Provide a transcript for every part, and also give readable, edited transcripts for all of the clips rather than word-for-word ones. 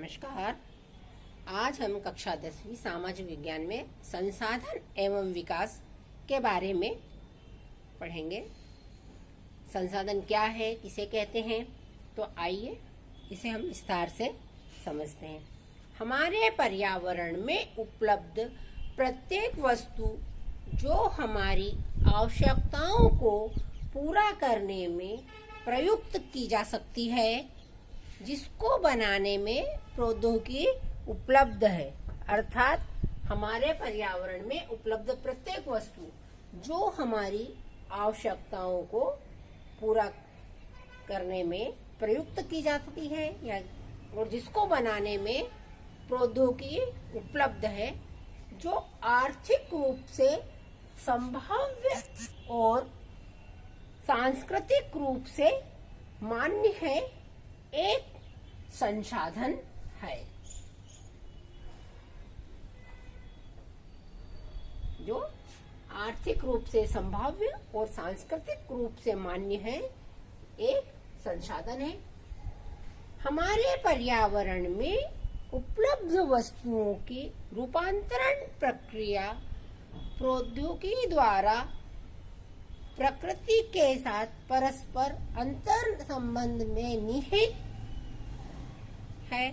नमस्कार। आज हम कक्षा 10वीं सामाजिक विज्ञान में संसाधन एवं विकास के बारे में पढ़ेंगे। संसाधन क्या है, किसे कहते हैं, तो आइए इसे हम विस्तार से समझते हैं। हमारे पर्यावरण में उपलब्ध प्रत्येक वस्तु जो हमारी आवश्यकताओं को पूरा करने में प्रयुक्त की जा सकती है, जिसको बनाने में प्रौद्योगिकी उपलब्ध है, अर्थात हमारे पर्यावरण में उपलब्ध प्रत्येक वस्तु जो हमारी आवश्यकताओं को पूरा करने में प्रयुक्त की जाती है या और जिसको बनाने में प्रौद्योगिकी उपलब्ध है, जो आर्थिक रूप से संभाव्य और सांस्कृतिक रूप से मान्य है, एक संसाधन है। जो आर्थिक रूप से संभाव्य और सांस्कृतिक रूप से मान्य है, एक संसाधन है। हमारे पर्यावरण में उपलब्ध वस्तुओं की रूपांतरण प्रक्रिया प्रौद्योगिकी द्वारा प्रकृति के साथ परस्पर अंतर संबंध में निहित है।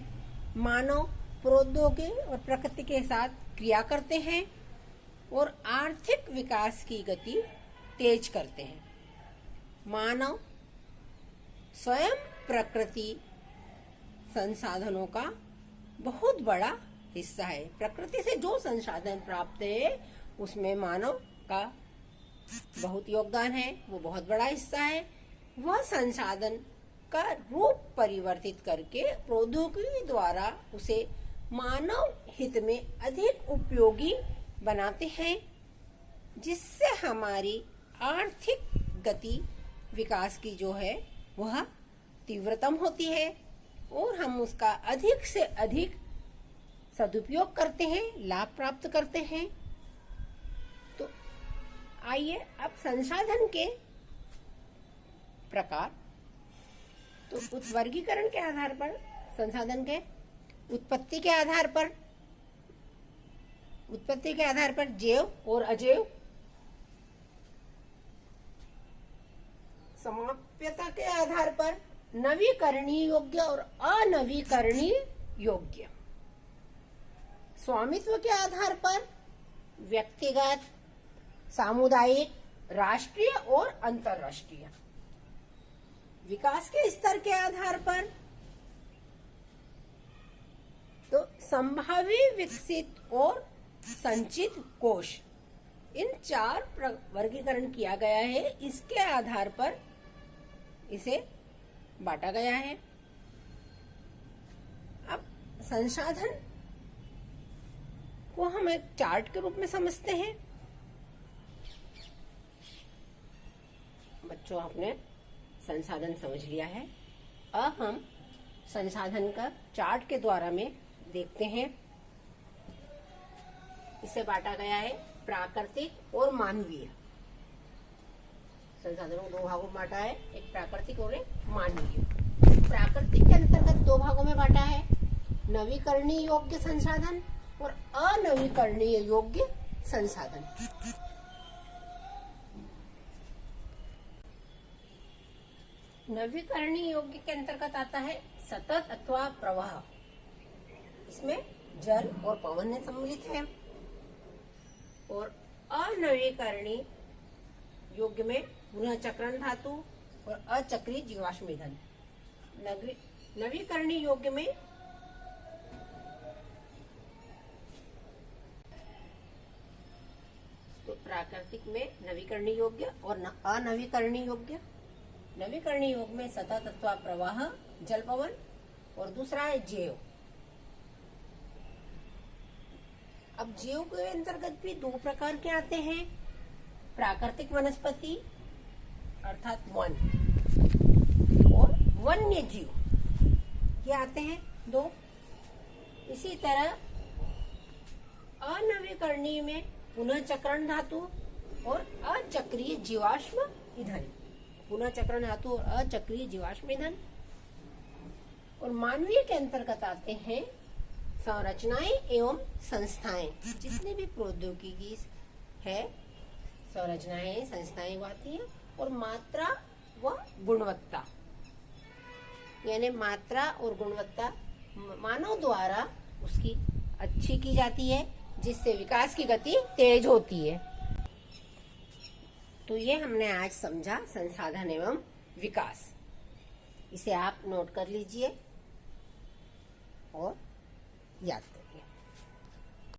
मानव प्रौद्योगिकी और प्रकृति के साथ क्रिया करते हैं और आर्थिक विकास की गति तेज करते हैं। मानव स्वयं प्रकृति संसाधनों का बहुत बड़ा हिस्सा है। प्रकृति से जो संसाधन प्राप्त है उसमें मानव का बहुत योगदान है, वो बहुत बड़ा हिस्सा है। वह संसाधन का रूप परिवर्तित करके प्रौद्योगिकी द्वारा उसे मानव हित में अधिक उपयोगी बनाते हैं, जिससे हमारी आर्थिक गति विकास की जो है वह तीव्रतम होती है और हम उसका अधिक से अधिक सदुपयोग करते हैं, लाभ प्राप्त करते हैं। तो आइए अब संसाधन के प्रकार, तो उस वर्गीकरण के आधार पर संसाधन के उत्पत्ति के आधार पर जैव और अजैव, समाप्यता के आधार पर नवीकरणीय योग्य और अनवीकरणीय योग्य, स्वामित्व के आधार पर व्यक्तिगत, सामुदायिक, राष्ट्रीय और अंतर्राष्ट्रीय, विकास के स्तर के आधार पर तो संभावी, विकसित और संचित कोश, इन 4 वर्गीकरण किया गया है। इसके आधार पर इसे बांटा गया है। अब संसाधन को हम एक चार्ट के रूप में समझते हैं। बच्चों, आपने संसाधन समझ लिया है। अब हम संसाधन का चार्ट के द्वारा में देखते हैं। इसे बांटा गया है प्राकृतिक और मानवीय। संसाधनों को 2 भागों में बांटा है, एक प्राकृतिक और एक मानवीय। प्राकृतिक के अंतर्गत 2 भागों में बांटा है, नवीकरणीय योग्य संसाधन और अनवीकरणीय योग्य संसाधन। नवीकरणीय योग्य के अंतर्गत आता है सतत अथवा प्रवाह। इसमें जल और पवन सम्मिलित है। और अनवीकरणीय योग्य में पुनः चक्रण धातु और अचक्रीय जीवाश्म ईंधन। नवीकरणीय योग्य में तो प्राकृतिक में नवीकरणीय योग्य और अनवीकरणीय योग्य। नवीकरणीय योग्य में सतत अथवा प्रवाह, जल, पवन, और दूसरा है जैव। अब जैव के अंतर्गत भी 2 प्रकार के आते हैं, प्राकृतिक वनस्पति अर्थात वन और वन्य जीव, ये आते हैं 2। इसी तरह अनवीकरणीय में पुनः चक्रण धातु और अचक्रीय जीवाश्म ईंधन। पुनः चक्रण धातु और अचक्रीय जीवाश्म ईंधन। और मानवीय के अंतर्गत आते हैं संरचनाएं एवं संस्थाएं। जितने भी प्रौद्योगिकी है, संरचनाएं संस्थाएं को आती है। और मात्रा व गुणवत्ता, यानी मात्रा और गुणवत्ता मानव द्वारा उसकी अच्छी की जाती है, जिससे विकास की गति तेज होती है। तो ये हमने आज समझा संसाधन एवं विकास। इसे आप नोट कर लीजिए और याद करें।